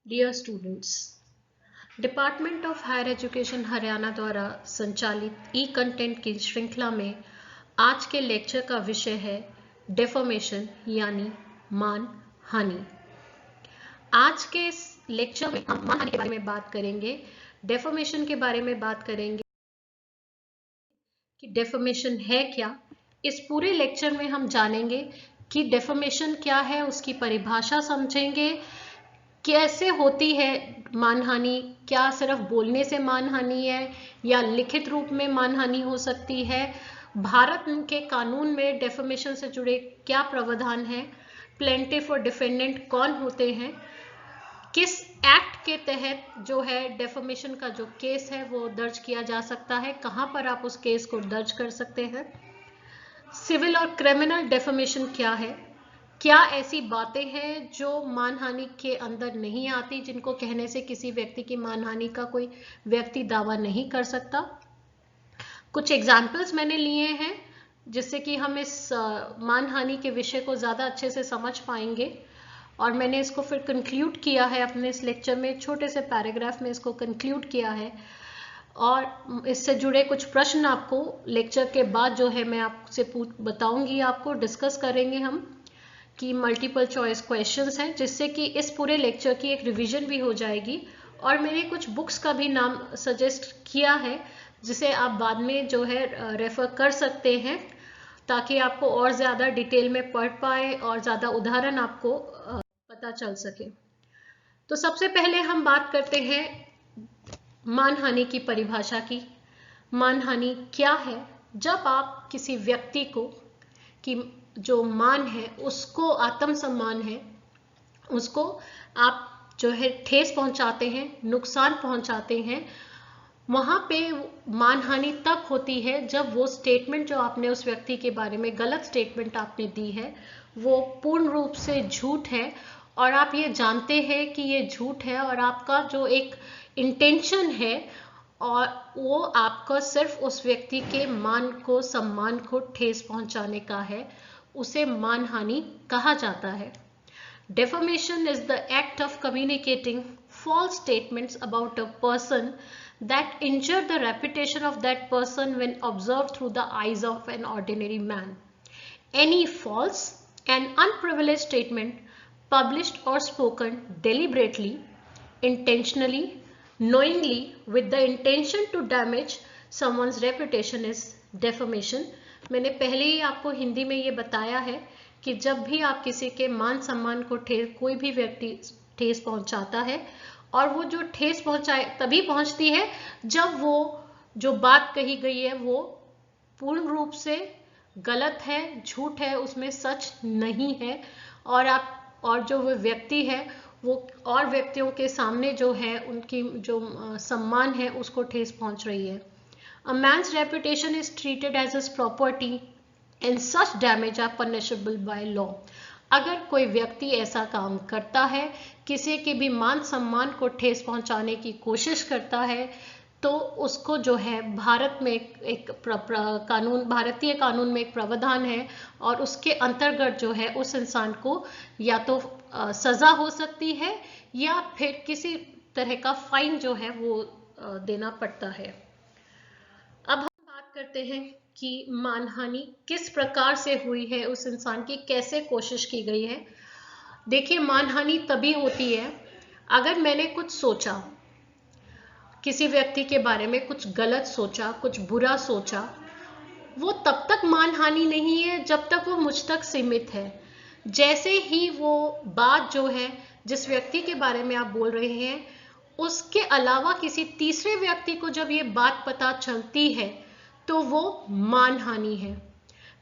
Dear students, department of higher education Haryana द्वारा संचालित ई content की श्रृंखला में आज के लेक्चर का विषय है डेफॉर्मेशन यानी मान हानि। आज के इस लेक्चर में हम मान हानि के बारे में बात करेंगे, डेफॉर्मेशन के बारे में बात करेंगे कि डेफॉर्मेशन है क्या। इस पूरे लेक्चर में हम जानेंगे कि डेफॉर्मेशन क्या है, उसकी परिभाषा समझेंगे, कैसे होती है मानहानि, क्या सिर्फ बोलने से मानहानि है या लिखित रूप में मानहानि हो सकती है, भारत के कानून में डेफॉर्मेशन से जुड़े क्या प्रावधान है, प्लेंटिफ और डिफेंडेंट कौन होते हैं, किस एक्ट के तहत जो है डेफॉर्मेशन का जो केस है वो दर्ज किया जा सकता है, कहां पर आप उस केस को दर्ज कर सकते हैं, सिविल और क्रिमिनल डेफॉर्मेशन क्या है, क्या ऐसी बातें हैं जो मानहानि के अंदर नहीं आती, जिनको कहने से किसी व्यक्ति की मानहानि का कोई व्यक्ति दावा नहीं कर सकता। कुछ एग्जाम्पल्स मैंने लिए हैं जिससे कि हम इस मानहानि के विषय को ज़्यादा अच्छे से समझ पाएंगे, और मैंने इसको फिर कंक्लूड किया है अपने इस लेक्चर में, छोटे से पैराग्राफ में इसको कंक्लूड किया है, और इससे जुड़े कुछ प्रश्न आपको लेक्चर के बाद जो है मैं आपसे बताऊंगी, आपको डिस्कस करेंगे हम कि मल्टीपल चॉइस क्वेश्चंस हैं, जिससे कि इस पूरे लेक्चर की एक रिवीजन भी हो जाएगी। और मैंने कुछ बुक्स का भी नाम सजेस्ट किया है जिसे आप बाद में जो है रेफर कर सकते हैं, ताकि आपको और ज़्यादा डिटेल में पढ़ पाए और ज़्यादा उदाहरण आपको पता चल सके। तो सबसे पहले हम बात करते हैं मानहानि की परिभाषा की। मानहानि क्या है? जब आप किसी व्यक्ति को कि जो मान है, उसको आत्मसम्मान है, उसको आप जो है ठेस पहुंचाते हैं, नुकसान पहुंचाते हैं, वहां पे मानहानि तब होती है जब वो स्टेटमेंट जो आपने उस व्यक्ति के बारे में, गलत स्टेटमेंट आपने दी है, वो पूर्ण रूप से झूठ है और आप ये जानते हैं कि ये झूठ है, और आपका जो एक इंटेंशन है और वो आपका सिर्फ उस व्यक्ति के मान को, सम्मान को ठेस पहुंचाने का है, उसे मानहानि कहा जाता है। Defamation is the act of communicating false statements about a person that injure the reputation of that person when observed through the eyes of an ordinary man. Any false and unprivileged statement published or spoken deliberately, intentionally, knowingly, with the intention to damage someone's reputation is defamation. मैंने पहले ही आपको हिंदी में ये बताया है कि जब भी आप किसी के मान सम्मान को कोई भी व्यक्ति ठेस पहुंचाता है, और वो जो ठेस पहुंचाए तभी पहुंचती है जब वो जो बात कही गई है वो पूर्ण रूप से गलत है, झूठ है, उसमें सच नहीं है, और जो वो व्यक्ति है वो और व्यक्तियों के सामने जो है उनकी जो सम्मान है उसको ठेस पहुंच रही है। A man's reputation is treated as his property and such damage are punishable by law. अगर कोई व्यक्ति ऐसा काम करता है, किसी के भी मान सम्मान को ठेस पहुंचाने की कोशिश करता है, तो उसको जो है भारत में एक कानून, भारतीय कानून में एक प्रावधान है, और उसके अंतर्गत जो है उस इंसान को या तो सजा हो सकती है या फिर किसी तरह का फाइन जो है वो देना पड़ता है। अब हम बात करते हैं कि मानहानि किस प्रकार से हुई है, उस इंसान की कैसे कोशिश की गई है। देखिए, मानहानि तभी होती है अगर मैंने कुछ सोचा, किसी व्यक्ति के बारे में कुछ गलत सोचा, कुछ बुरा सोचा, वो तब तक मानहानि नहीं है जब तक वो मुझ तक सीमित है। जैसे ही वो बात जो है, जिस व्यक्ति के बारे में आप बोल रहे हैं, उसके अलावा किसी तीसरे व्यक्ति को जब ये बात पता चलती है तो वो मानहानि है।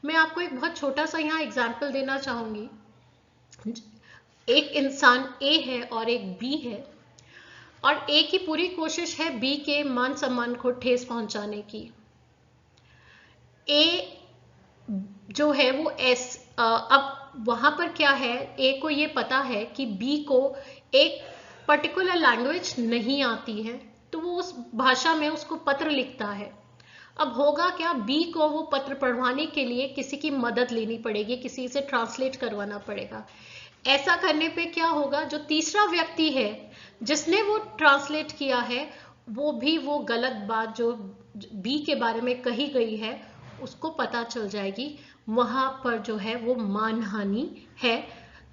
मैं आपको एक बहुत छोटा सा यहाँ एग्जाम्पल देना चाहूंगी। एक इंसान ए है और एक बी है, और ए की पूरी कोशिश है बी के मान सम्मान को ठेस पहुंचाने की। ए जो है वो अब वहां पर क्या है, ए को ये पता है कि बी को एक पर्टिकुलर लैंग्वेज नहीं आती है, तो वो उस भाषा में उसको पत्र लिखता है। अब होगा क्या, बी को वो पत्र पढ़वाने के लिए किसी की मदद लेनी पड़ेगी, किसी से ट्रांसलेट करवाना पड़ेगा। ऐसा करने पे क्या होगा, जो तीसरा व्यक्ति है जिसने वो ट्रांसलेट किया है वो भी वो गलत बात जो बी के बारे में कही गई है उसको पता चल जाएगी। वहां पर जो है वो मानहानि है,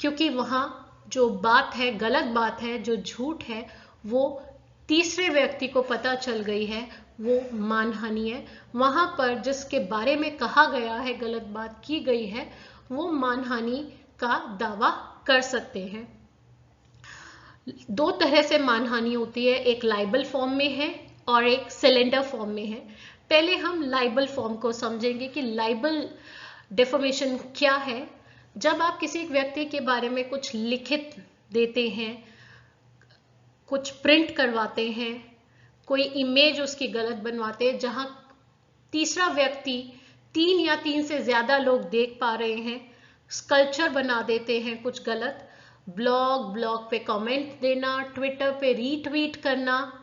क्योंकि वहां जो बात है, गलत बात है, जो झूठ है, वो तीसरे व्यक्ति को पता चल गई है, वो मानहानि है। वहां पर जिसके बारे में कहा गया है, गलत बात की गई है, वो मानहानि का दावा कर सकते हैं। दो तरह से मानहानि होती है, एक लाइबल फॉर्म में है और एक सिलेंडर फॉर्म में है। पहले हम लाइबल फॉर्म को समझेंगे कि लाइबल डिफॉर्मेशन क्या है। जब आप किसी व्यक्ति के बारे में कुछ लिखित देते हैं, कुछ प्रिंट करवाते हैं, कोई इमेज उसकी गलत बनवाते हैं जहां तीसरा व्यक्ति, 3 से ज्यादा लोग देख पा रहे हैं, स्कल्पचर बना देते हैं कुछ गलत, ब्लॉग पे कमेंट देना, ट्विटर पे रीट्वीट करना,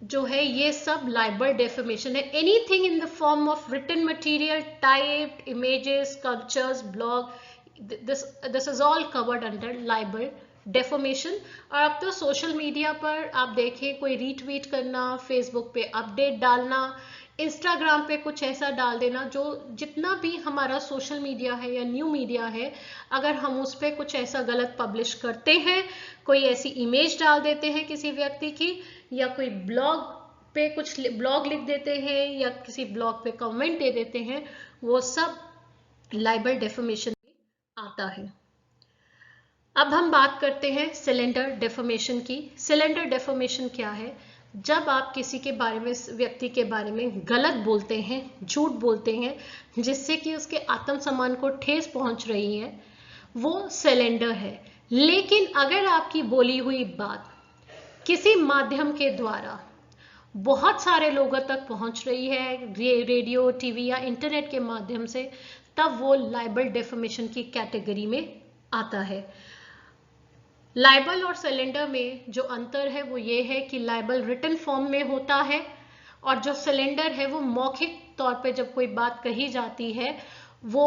जो है ये सब लाइबल डेफेमेशन है। Anything in the form of written material, typed images, sculptures, blog, this is all covered under libel defamation. और अब तो सोशल मीडिया पर आप देखें, कोई रीट्वीट करना, फेसबुक पे अपडेट डालना, इंस्टाग्राम पे कुछ ऐसा डाल देना, जो जितना भी हमारा सोशल मीडिया है या न्यू मीडिया है, अगर हम उस पर कुछ ऐसा गलत पब्लिश करते हैं, कोई ऐसी इमेज डाल देते हैं किसी व्यक्ति की, या कोई ब्लॉग पे कुछ ब्लॉग लिख देते हैं या किसी ब्लॉग पे कमेंट दे देते हैं, वो सब लाइबल डेफेमेशन में आता है। अब हम बात करते हैं सिलेंडर डेफेमेशन की। सिलेंडर डेफेमेशन क्या है? जब आप किसी के बारे में, व्यक्ति के बारे में गलत बोलते हैं, झूठ बोलते हैं, जिससे कि उसके आत्मसम्मान को ठेस पहुंच रही है, वो सिलेंडर है। लेकिन अगर आपकी बोली हुई बात किसी माध्यम के द्वारा बहुत सारे लोगों तक पहुंच रही है, रेडियो, टीवी या इंटरनेट के माध्यम से, तब वो लाइबल डेफेमेशन की कैटेगरी में आता है। लाइबल और सिलेंडर में जो अंतर है वो ये है कि लाइबल रिटन फॉर्म में होता है और जो सिलेंडर है वो मौखिक तौर पे जब कोई बात कही जाती है वो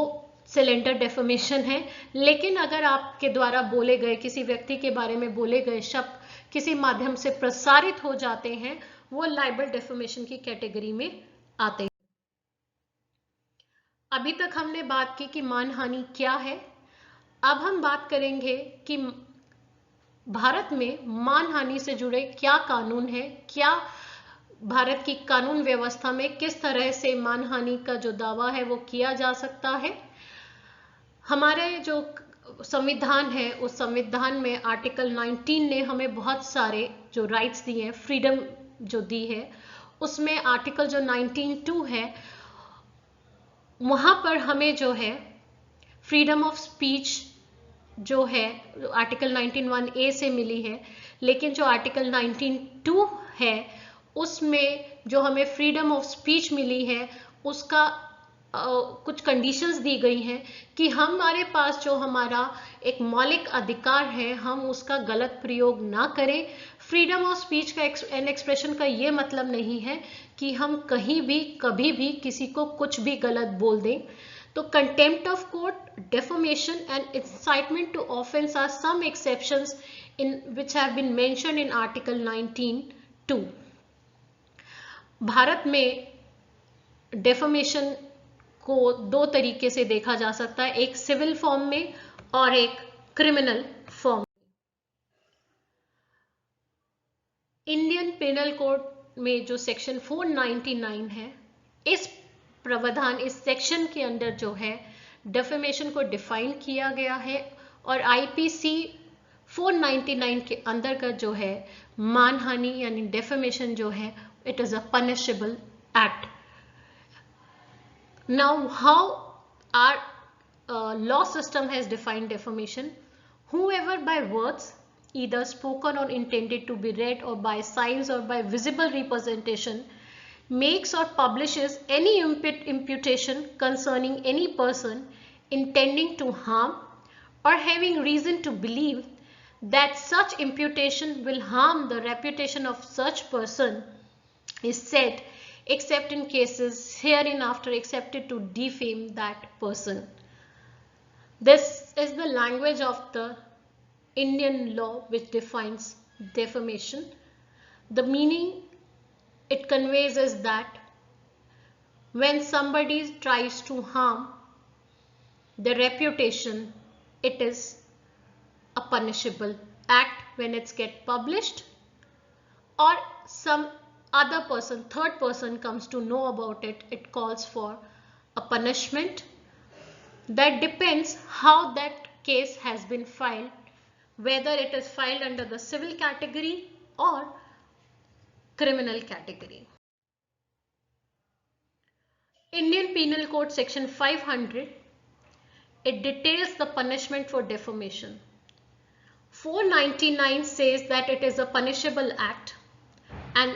सिलेंडर डेफेमेशन है। लेकिन अगर आपके द्वारा बोले गए, किसी व्यक्ति के बारे में बोले गए शब्द किसी माध्यम से प्रसारित हो जाते हैं, वो लाइबल डेफेमेशन की कैटेगरी में आते हैं। अभी तक हमने बात की कि मानहानि क्या है। अब हम बात करेंगे कि भारत में मानहानि से जुड़े क्या कानून है, क्या भारत की कानून व्यवस्था में किस तरह से मानहानि का जो दावा है वो किया जा सकता है। हमारे जो संविधान है, उस संविधान में आर्टिकल 19 ने हमें बहुत सारे जो राइट्स दिए हैं, फ्रीडम जो दी है, उसमें आर्टिकल जो 19(2) है, वहां पर हमें जो है फ्रीडम ऑफ स्पीच जो है आर्टिकल 19(1)(a) से मिली है। लेकिन जो आर्टिकल 19(2) है उसमें जो हमें फ्रीडम ऑफ स्पीच मिली है, उसका कुछ कंडीशंस दी गई हैं कि हमारे पास जो हमारा एक मौलिक अधिकार है, हम उसका गलत प्रयोग ना करें। फ्रीडम ऑफ स्पीच का एंड एक्सप्रेशन का ये मतलब नहीं है कि हम कहीं भी कभी भी किसी को कुछ भी गलत बोल दें। तो contempt of court, defamation and incitement to offense are some exceptions in which have been mentioned in article 19(2). Bharat में defamation को दो तरीके से देखा जा सकता है, एक सिविल फॉर्म में और एक criminal form. Indian Penal Code में जो सेक्शन 499 है, इस प्रावधान, इस सेक्शन के अंदर जो है डेफेमेशन को डिफाइन किया गया है और आईपीसी 499 के अंदर का जो है मानहानि यानी डेफेमेशन जो है, it is a punishable act. Now how are law system has defined defamation? Whoever by words, either spoken or intended to be read, or by signs or by visible representation, makes or publishes any imputation concerning any person intending to harm or having reason to believe that such imputation will harm the reputation of such person is said, except in cases hereinafter accepted, to defame that person. This is the language of the Indian law which defines defamation. The meaning it conveys is that when somebody tries to harm the reputation, it is a punishable act when it's get published, or some other person, third person comes to know about it, it calls for a punishment. That depends how that case has been filed, whether it is filed under the civil category or criminal category. Indian Penal Code section 500, it details the punishment for defamation. 499 says that it is a punishable act, and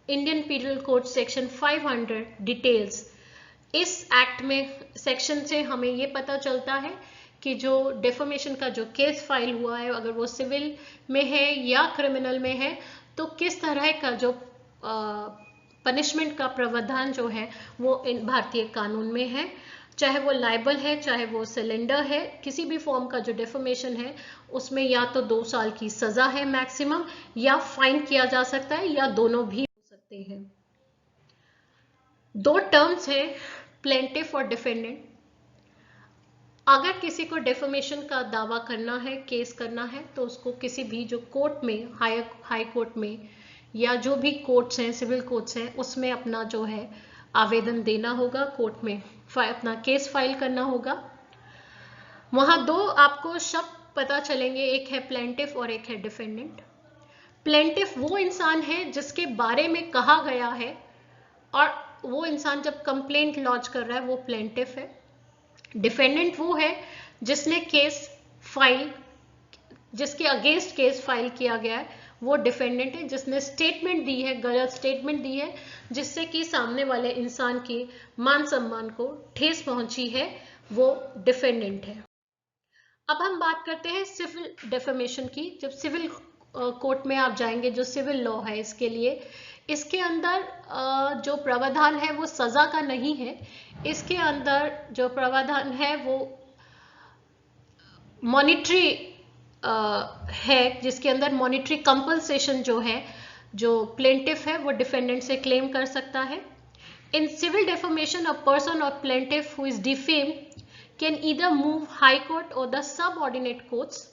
Indian Penal Code section 500 details. इस act में section से हमें ये पता चलता है कि जो डेफोमेशन का जो केस फाइल हुआ है, अगर वो सिविल में है या क्रिमिनल में है, तो किस तरह का जो पनिशमेंट का प्रावधान जो है वो इन भारतीय कानून में है। चाहे वो लाइबल है, चाहे वो सिलेंडर है, किसी भी फॉर्म का जो डेफोमेशन है उसमें या तो 2 साल की सजा है मैक्सिमम, या फाइन किया जा सकता है, या दोनों भी हो सकते हैं। 2 टर्म्स है, प्लेंटिफ और डिफेंडेंट। अगर किसी को डेफोमेशन का दावा करना है, केस करना है, तो उसको किसी भी जो कोर्ट में, हाई कोर्ट में या जो भी कोर्ट्स हैं, सिविल कोर्ट्स हैं, उसमें अपना जो है आवेदन देना होगा, कोर्ट में अपना केस फाइल करना होगा। वहां 2 आपको शब्द पता चलेंगे, एक है प्लेंटिफ और एक है डिफेंडेंट। प्लेंटिफ वो इंसान है जिसके बारे में कहा गया है, और वो इंसान जब कंप्लेंट लॉन्च कर रहा है वो प्लेंटिफ है। डिफेंडेंट वो है जिसने केस फाइल, जिसके अगेंस्ट केस फाइल किया गया है, वो डिफेंडेंट है। जिसने स्टेटमेंट दी है, गलत स्टेटमेंट दी है, जिससे कि सामने वाले इंसान के मान सम्मान को ठेस पहुंची है, वो डिफेंडेंट है। अब हम बात करते हैं सिविल डेफेमेशन की। जब सिविल कोर्ट में आप जाएंगे, जो सिविल लॉ है इसके लिए, इसके अंदर जो प्रावधान है वो सजा का नहीं है। इसके अंदर जो प्रावधान है वो मॉनिटरी है, जिसके अंदर मॉनिटरी कंपनसेशन जो है, जो प्लेंटिफ है वो डिफेंडेंट से क्लेम कर सकता है। In civil defamation a person or plaintiff who is defamed can either move high court or the subordinate courts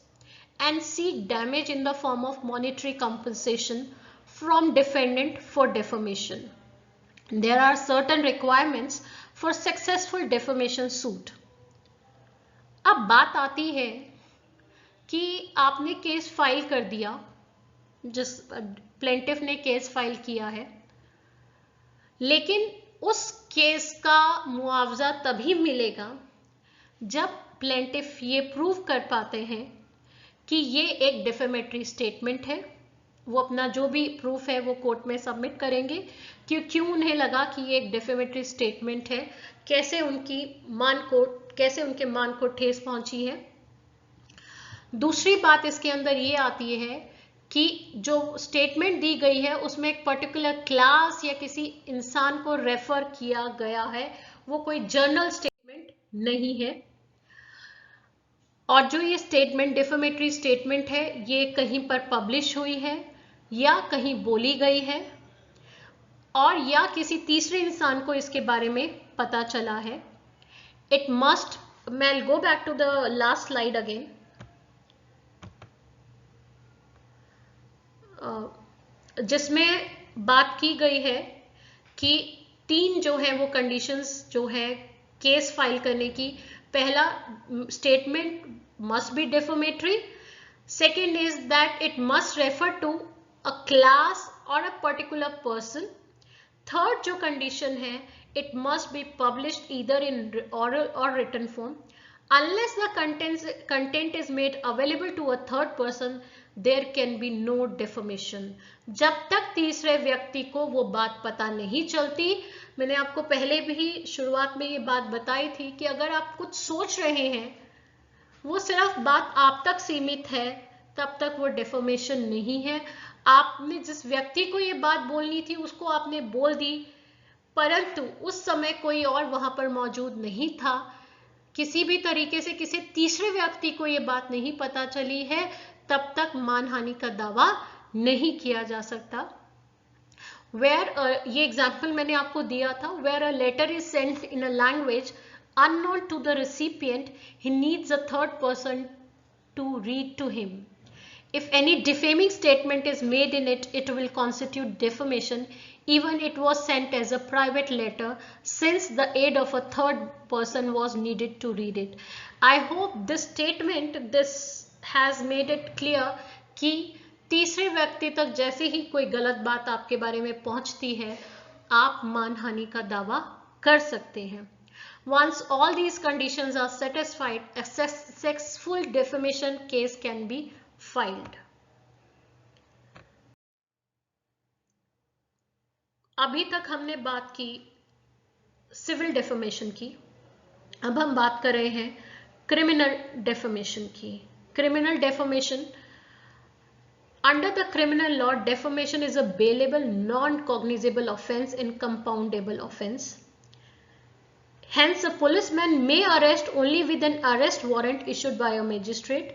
and seek damage in the form of monetary compensation from defendant for defamation. There are certain requirements for successful defamation suit. अब बात आती है कि आपने case file कर दिया, जिस plaintiff ने केस फाइल किया है, लेकिन उस केस का मुआवजा तभी मिलेगा जब प्लेंटिफ ये प्रूव कर पाते हैं कि ये एक डिफेमेटरी स्टेटमेंट है। वो अपना जो भी प्रूफ है वो कोर्ट में सबमिट करेंगे कि क्यों उन्हें लगा कि ये एक डिफेमेटरी स्टेटमेंट है, कैसे उनके मान को ठेस पहुंची है। दूसरी बात इसके अंदर ये आती है कि जो स्टेटमेंट दी गई है उसमें एक पर्टिकुलर क्लास या किसी इंसान को रेफर किया गया है, वो कोई जर्नल स्टेटमेंट नहीं है। और जो ये स्टेटमेंट, डिफेमेटरी स्टेटमेंट है, ये कहीं पर पब्लिश हुई है या कहीं बोली गई है, और या किसी तीसरे इंसान को इसके बारे में पता चला है। इट मस्ट, मैं go back to the last slide again. जिसमें बात की गई है कि 3 जो है वो कंडीशंस जो है केस फाइल करने की। पहला, statement must be defamatory. Second is that it must refer to a class or a particular person. Third जो condition है, it must be published either in oral or written form. Unless the content is made available to a third person, there can be no defamation. जब तक तीसरे व्यक्ति को वो बात पता नहीं चलती, मैंने आपको पहले भी शुरुआत में ये बात बताई थी कि अगर आप कुछ सोच रहे हैं, वो सिर्फ बात आप तक सीमित है, तब तक वो डेफोमेशन नहीं है। आपने जिस व्यक्ति को ये बात बोलनी थी उसको आपने बोल दी, परंतु उस समय कोई और वहां पर मौजूद नहीं था, किसी भी तरीके से किसी तीसरे व्यक्ति को ये बात नहीं पता चली है, तब तक मानहानि का दावा नहीं किया जा सकता। ये एग्जाम्पल मैंने आपको दिया था, where a letter is sent in a language unknown to the recipient, he needs a third person to read to him. If any defaming statement is made in it, it will constitute defamation, even it was sent as a private letter, since the aid of a third person was needed to read it. I hope this statement, this has made it clear कि तीसरे व्यक्ति तक जैसे ही कोई गलत बात आपके बारे में पहुंचती है, आप मानहानि का दावा कर सकते हैं। Once all these conditions are satisfied, a successful defamation case can be filed. अभी तक हमने बात की सिविल डेफेमेशन की, अब हम बात कर रहे हैं क्रिमिनल डेफेमेशन की। Criminal defamation, under the criminal law, defamation is a bailable, non-cognizable offense and compoundable offense. Hence, a policeman may arrest only with an arrest warrant issued by a magistrate.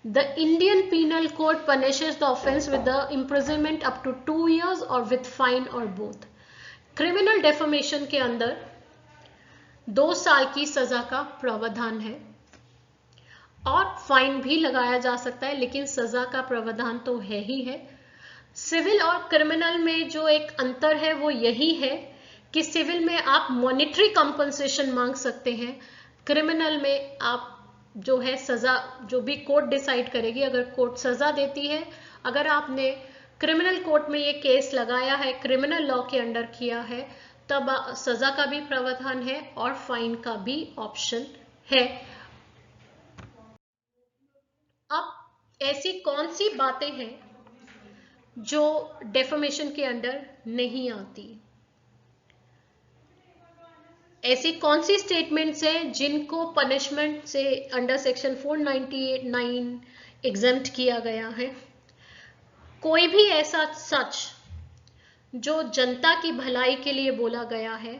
The Indian Penal Code punishes the offence with the imprisonment up to 2 years or with fine or both. Criminal defamation के अंदर 2 साल की सजा का प्रावधान है और fine भी लगाया जा सकता है, लेकिन सजा का प्रावधान तो है ही है। सिविल और क्रिमिनल में जो एक अंतर है वो यही है कि सिविल में आप मॉनिटरी कंपनसेशन मांग सकते हैं, क्रिमिनल में आप जो है सजा, जो भी कोर्ट डिसाइड करेगी, अगर कोर्ट सजा देती है, अगर आपने क्रिमिनल कोर्ट में ये केस लगाया है, क्रिमिनल लॉ के अंडर किया है, तब सजा का भी प्रावधान है और फाइन का भी ऑप्शन है। अब ऐसी कौन सी बातें हैं जो डेफेमेशन के अंडर नहीं आती? ऐसी कौन सी स्टेटमेंट्स हैं जिनको पनिशमेंट से अंडर सेक्शन 498(9) एग्जेम्प्ट किया गया है? कोई भी ऐसा सच जो जनता की भलाई के लिए बोला गया है,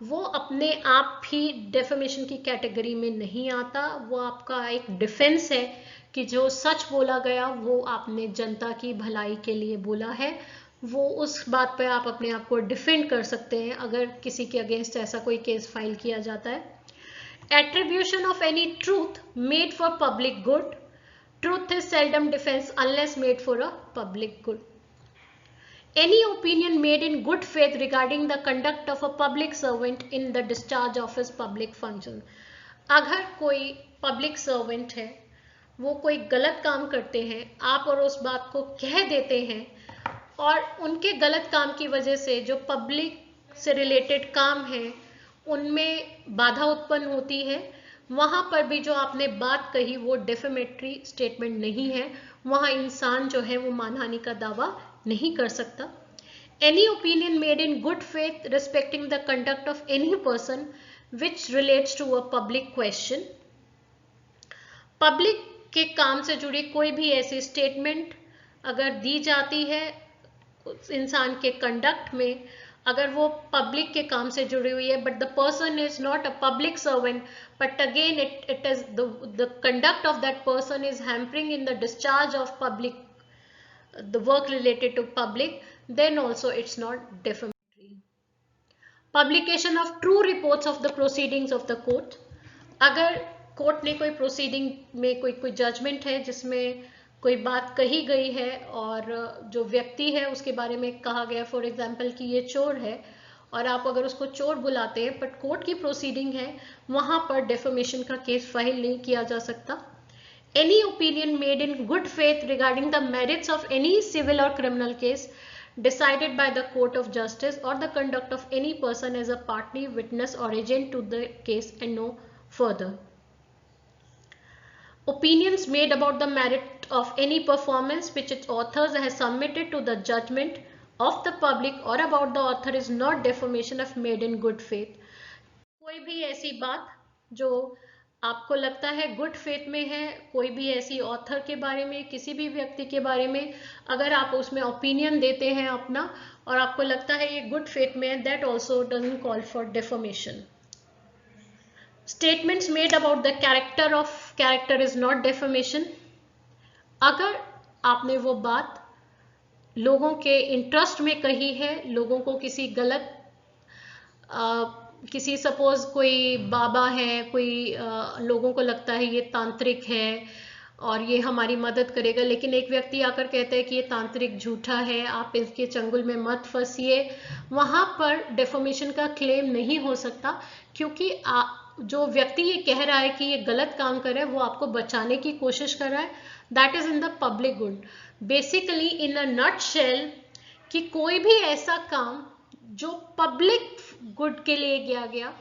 वो अपने आप ही डेफेमेशन की कैटेगरी में नहीं आता। वो आपका एक डिफेंस है कि जो सच बोला गया वो आपने जनता की भलाई के लिए बोला है, वो उस बात पे आप अपने आप को डिफेंड कर सकते हैं अगर किसी के अगेंस्ट ऐसा कोई केस फाइल किया जाता है। Attribution of any truth made for public good, truth is seldom defence unless made for a public good. Any opinion made in good faith regarding the conduct of a public servant in the discharge of his public function. अगर कोई public servant है, वो कोई गलत काम करते हैं, आप और उस बात को कह देते हैं और उनके गलत काम की वजह से जो पब्लिक से रिलेटेड काम है उनमें बाधा उत्पन्न होती है, वहां पर भी जो आपने बात कही वो डेफेमेटरी स्टेटमेंट नहीं है, वहां इंसान जो है वो मानहानि का दावा नहीं कर सकता। Any opinion made in good faith respecting the conduct of any person which relates to a public question, public के काम से जुड़ी कोई भी ऐसी स्टेटमेंट अगर दी जाती है इंसान के कंडक्ट में, अगर वो पब्लिक के काम से जुड़ी हुई है, but the person is not a public servant, but again it is the conduct of that person is hampering in the discharge of public, the work related to public, then also it's not defamatory. Publication of true reports of the proceedings of the court. अगर court ने कोई proceeding में कोई judgement है जिसमें कोई बात कही गई है और जो व्यक्ति है उसके बारे में कहा गया, फॉर एग्जाम्पल कि ये चोर है, और आप अगर उसको चोर बुलाते हैं बट कोर्ट की प्रोसीडिंग है, वहां पर डेफेमेशन का केस फाइल नहीं किया जा सकता। Any opinion made in good faith regarding the merits of any civil or criminal case decided by the court of justice or the conduct of any person as a party, witness or agent to the case and no further. Opinions made about the merit of any performance which its authors has submitted to the judgment of the public or about the author is not defamation of made in good faith. कोई भी ऐसी बात जो आपको लगता है good faith में है, कोई भी ऐसी ऑथर के बारे में, किसी भी व्यक्ति के बारे में अगर आप उसमें ओपिनियन देते हैं अपना और आपको लगता है ये गुड फेथ में है, that also doesn't call for defamation. Statements made about the character of character is not defamation. अगर आपने वो बात लोगों के इंटरेस्ट में कही है, लोगों को किसी गलत किसी सपोज कोई बाबा है, कोई लोगों को लगता है ये तांत्रिक है और ये हमारी मदद करेगा, लेकिन एक व्यक्ति आकर कहता है कि ये तांत्रिक झूठा है, आप इसके चंगुल में मत फंसिए, वहां पर डेफोमेशन का क्लेम नहीं हो सकता, क्योंकि जो व्यक्ति ये कह रहा है कि ये गलत काम कर रहा है, वो आपको बचाने की कोशिश कर रहा है, that is in the public good. Basically in a nutshell, कि कोई भी ऐसा काम जो पब्लिक गुड के लिए किया गया,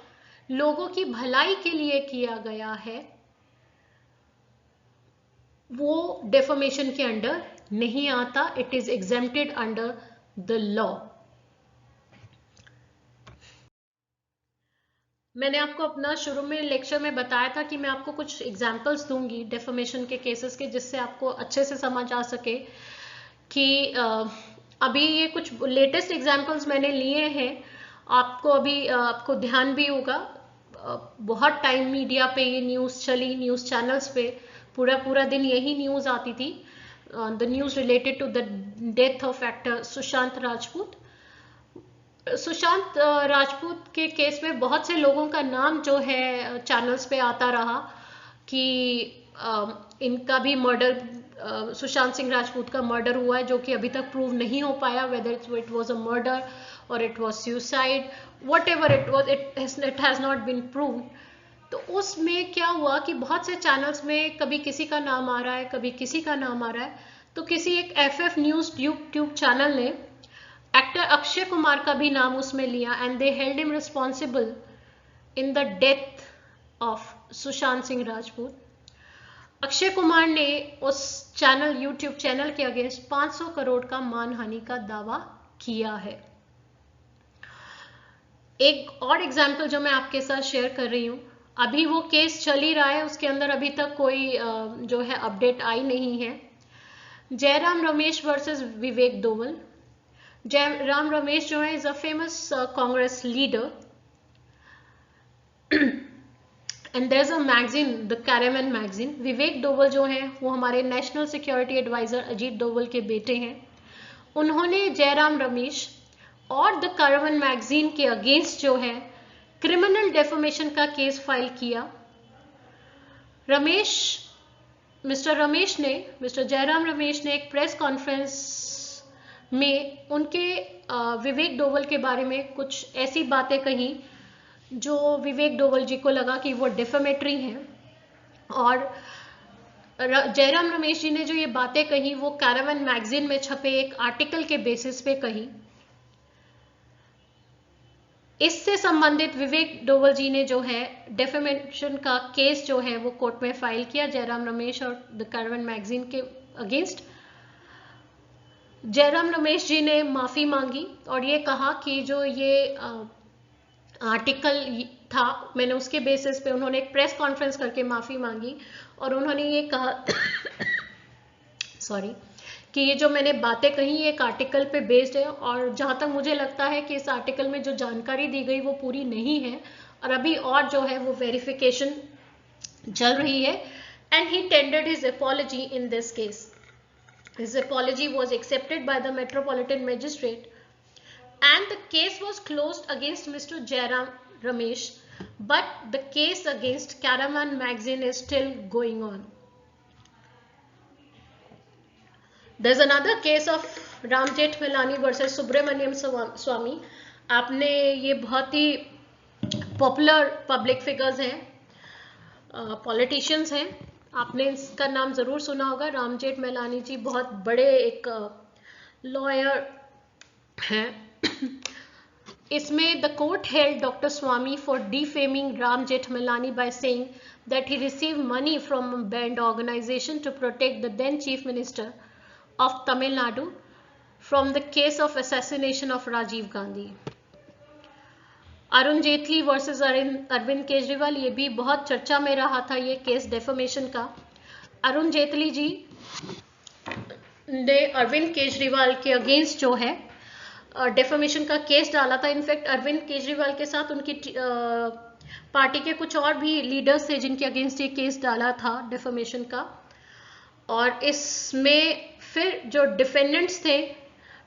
लोगों की भलाई के लिए किया गया है, वो डेफोमेशन के अंडर नहीं आता, it is exempted under the law. मैंने आपको अपना शुरू में लेक्चर में बताया था कि मैं आपको कुछ एग्जांपल्स दूंगी डेफोमेशन के केसेस के, जिससे आपको अच्छे से समझ आ सके कि अभी ये कुछ लेटेस्ट एग्जांपल्स मैंने लिए हैं, आपको अभी आपको ध्यान भी होगा, बहुत टाइम मीडिया पे ये न्यूज़ चली, न्यूज़ चैनल्स पे पूरा पूरा दिन यही न्यूज़ आती थी, the news related to the death of actor Sushant Rajput. Sushant Rajput के केस में बहुत से लोगों का नाम जो है चैनल्स पे आता रहा कि इनका भी मर्डर, सुशांत सिंह राजपूत का मर्डर हुआ है, जो कि अभी तक प्रूव नहीं हो पाया, whether it was a murder or it was suicide, whatever it was, it has not been proved. तो उसमें क्या हुआ कि बहुत से चैनल्स में कभी किसी का नाम आ रहा है, कभी किसी का नाम आ रहा है, तो किसी एक FF न्यूज़ यूट्यूब चैनल ने एक्टर अक्षय कुमार का भी नाम उसमें लिया, and they held him responsible in the death of Sushant Singh Rajput. Akshay Kumar ने उस चैनल, यूट्यूब चैनल के अगेंस्ट 500 करोड़ का मानहानि का दावा किया है। एक और एग्जाम्पल जो मैं आपके साथ शेयर कर रही हूं, अभी वो केस चल ही रहा है, उसके अंदर अभी तक कोई जो है अपडेट आई नहीं है। जयराम रमेश वर्सेस विवेक डोवल। जयराम रमेश जो है is a famous Congress leader, and there is a magazine, the Caravan magazine. Vivek Doval जो है वो हमारे national security advisor Ajit Doval के बेटे हैं। उन्होंने जयराम रमेश और द कैरावन मैगजीन के अगेंस्ट जो है क्रिमिनल डेफोमेशन का केस फाइल किया। मिस्टर जयराम रमेश ने एक प्रेस कॉन्फ्रेंस में उनके विवेक डोवल के बारे में कुछ ऐसी बातें कही जो विवेक डोवल जी को लगा कि वो डिफेमेटरी हैं, और जयराम रमेश जी ने जो ये बातें कही वो कैरावन मैगजीन में छपे एक आर्टिकल के बेसिस पे कही। इससे संबंधित विवेक डोवल जी ने जो है डेफेमेशन का केस जो है वो कोर्ट में फाइल किया जयराम रमेश और द कैरावन मैगजीन के अगेंस्ट। जयराम रमेश जी ने माफी मांगी और ये कहा कि जो ये आर्टिकल था, मैंने उसके बेसिस पे, उन्होंने एक प्रेस कॉन्फ्रेंस करके माफी मांगी और उन्होंने ये कहा सॉरी, कि ये जो मैंने बातें कही एक आर्टिकल पे बेस्ड है, और जहां तक मुझे लगता है कि इस आर्टिकल में जो जानकारी दी गई वो पूरी नहीं है, और अभी और जो है वो वेरिफिकेशन चल रही है। And he tendered his apology in this case. His apology was accepted by the Metropolitan Magistrate and the case was closed against Mr. Jairam Ramesh, but the case against Caravan Magazine is still going on. There's another case of Ram Jethmalani versus Subramaniam Swamy. आपने ये बहुत ही popular public figures हैं, politicians हैं, आपने इसका नाम जरूर सुना होगा। राम जेठमलानी जी बहुत बड़े एक लॉयर हैं। इसमें the court held doctor Swami for defaming Ram Jethmalani by saying that he received money from a banned organisation to protect the then chief minister of Tamil Nadu from the case of assassination of Rajiv Gandhi. Arun Jaitley versus Arvind Kejriwal, ये भी बहुत चर्चा में रहा था ये केस डेफेमेशन का। अरुण जेटली जी ने अरविंद केजरीवाल के अगेंस्ट जो है डेफेमेशन का केस डाला था। इनफैक्ट अरविंद केजरीवाल के साथ उनकी पार्टी के कुछ और भी लीडर्स थे जिनके अगेंस्ट ये केस डाला था डेफेमेशन का। और इसमें फिर जो डिफेंडेंट्स थे,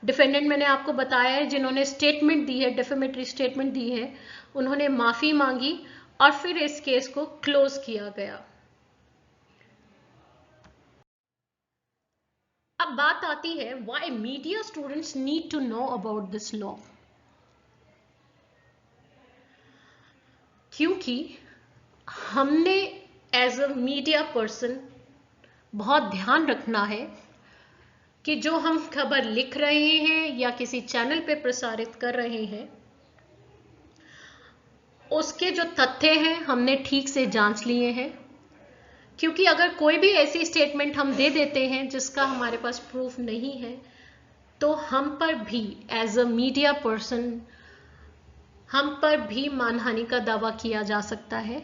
डिफेंडेंट मैंने आपको बताया है जिन्होंने स्टेटमेंट दी है, डेफेमेटरी स्टेटमेंट दी है, उन्होंने माफी मांगी और फिर इस केस को क्लोज किया गया। अब बात आती है why media students need to know about this law. क्योंकि हमने एज अ मीडिया पर्सन बहुत ध्यान रखना है कि जो हम खबर लिख रहे हैं या किसी चैनल पे प्रसारित कर रहे हैं, उसके जो तथ्य हैं हमने ठीक से जांच लिए हैं। क्योंकि अगर कोई भी ऐसी स्टेटमेंट हम दे देते हैं जिसका हमारे पास प्रूफ नहीं है, तो हम पर भी एज अ मीडिया पर्सन हम पर भी मानहानि का दावा किया जा सकता है।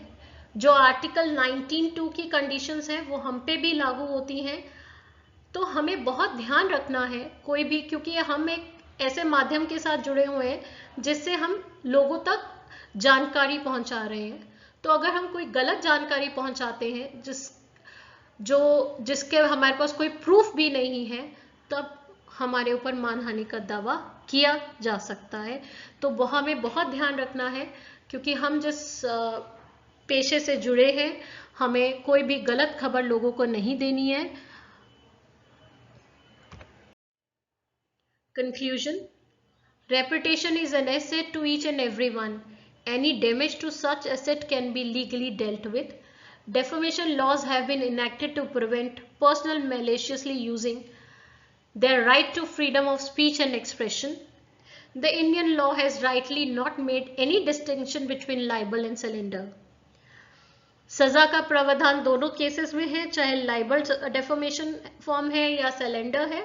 जो आर्टिकल 19(2) की कंडीशंस हैं वो हम पे भी लागू होती हैं। तो हमें बहुत ध्यान रखना है कोई भी, क्योंकि हम एक ऐसे माध्यम के साथ जुड़े हुए हैं जिससे हम लोगों तक जानकारी पहुंचा रहे हैं। तो अगर हम कोई गलत जानकारी पहुंचाते हैं जिसके हमारे पास कोई प्रूफ भी नहीं है, तब हमारे ऊपर मानहानि का दावा किया जा सकता है। तो हमें बहुत ध्यान रखना है, क्योंकि हम जिस पेशे से जुड़े हैं हमें कोई भी गलत खबर लोगों को नहीं देनी है। Conclusion: reputation is an asset to each and everyone. Any damage to such asset can be legally dealt with. Defamation laws have been enacted to prevent persons maliciously using their right to freedom of speech and expression. The Indian law has rightly not made any distinction between libel and slander. सजा का प्रावधान दोनों cases में है, चाहे liable deformation form है या cylinder है।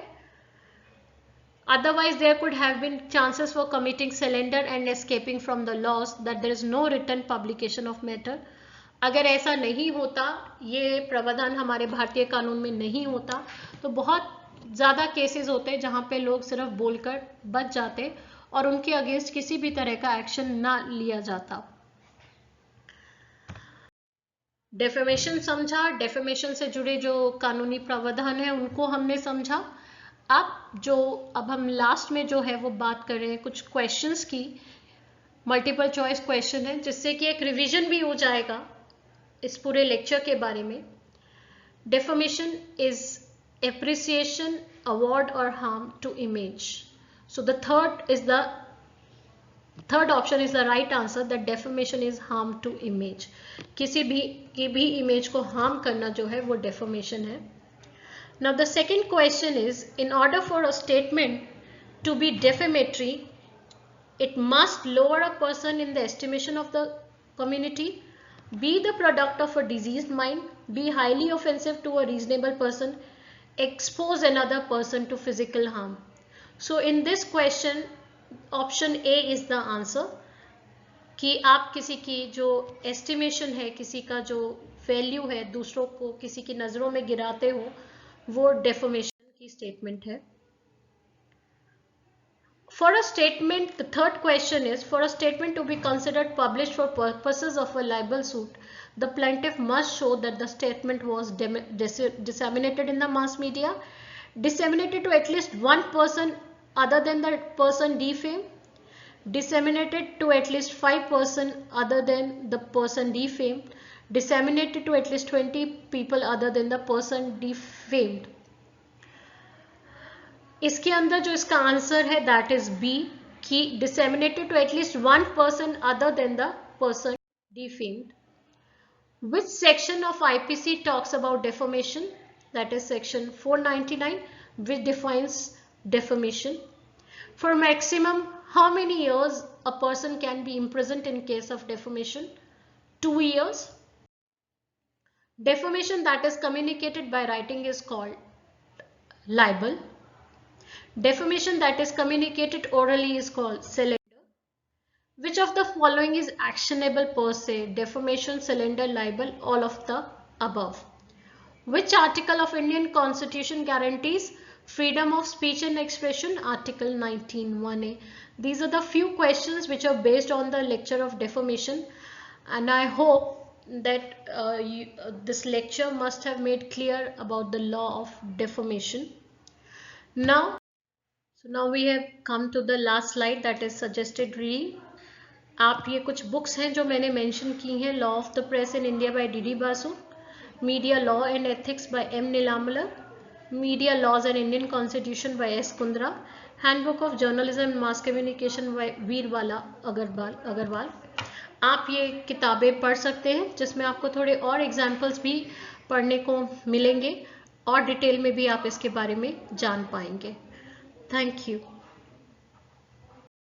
Otherwise, there could have been chances for committing slander and escaping from the laws that there is no written publication of matter. अगर ऐसा नहीं होता, ये प्रावधान हमारे भारतीय कानून में नहीं होता, तो बहुत ज़्यादा केसेस होते हैं जहाँ पे लोग सिर्फ बोलकर बच जाते और उनके अगेंस्ट किसी भी तरह का एक्शन ना लिया जाता। डेफेमेशन समझा, डेफेमेशन से जुड़े जो कानूनी प्रावधान है उनको हमने समझा। अब हम लास्ट में जो है वो बात कर रहे हैं कुछ क्वेश्चंस की। मल्टीपल चॉइस क्वेश्चन है जिससे कि एक रिवीजन भी हो जाएगा इस पूरे लेक्चर के बारे में। डेफेमेशन इज एप्रिसिएशन, अवॉर्ड और harm to image. So the third option is the right answer, that defamation is harm to image. किसी भी इमेज को हार्म करना जो है वो डेफेमेशन है। Now the second question is, in order for a statement to be defamatory, it must lower a person in the estimation of the community, be the product of a diseased mind, be highly offensive to a reasonable person, expose another person to physical harm. So in this question, option A is the answer, कि आप किसी की जो estimation है, किसी का जो value है, दूसरों को किसी की नज़रों में गिराते हो, वो डेफेमेशन की स्टेटमेंट है। For a statement, the third question is, for a statement to be considered published for purposes of a libel suit, the plaintiff must show that the statement was disseminated in the mass media, disseminated to at least one person other than the person defamed, disseminated to at least 5 persons other than the person defamed, disseminated to at least 20 people other than the person defamed. इसके अंदर जो इसका answer है that is B, कि disseminated to at least one person other than the person defamed. Which section of IPC talks about defamation? That is section 499, which defines defamation. For maximum, how many years a person can be imprisoned in case of defamation? 2 years. Defamation that is communicated by writing is called libel. Defamation that is communicated orally is called slander. Which of the following is actionable per se? Defamation, slander, libel, all of the above. Which article of Indian Constitution guarantees freedom of speech and expression? Article 19(1)(a). These are the few questions which are based on the lecture of defamation, and I hope that this lecture must have made clear about the law of deformation. Now, so now we have come to the last slide, that is suggested reading. आप ये कुछ books हैं जो मैंने mention की हैं: law of the press in India by D Basu, media law and ethics by M Neelamalar, media laws and Indian constitution by S Kundra, handbook of journalism and mass communication by वीरवाला अग्रवाल। आप ये किताबें पढ़ सकते हैं, जिसमें आपको थोड़े और एग्जाम्पल्स भी पढ़ने को मिलेंगे और डिटेल में भी आप इसके बारे में जान पाएंगे। Thank you.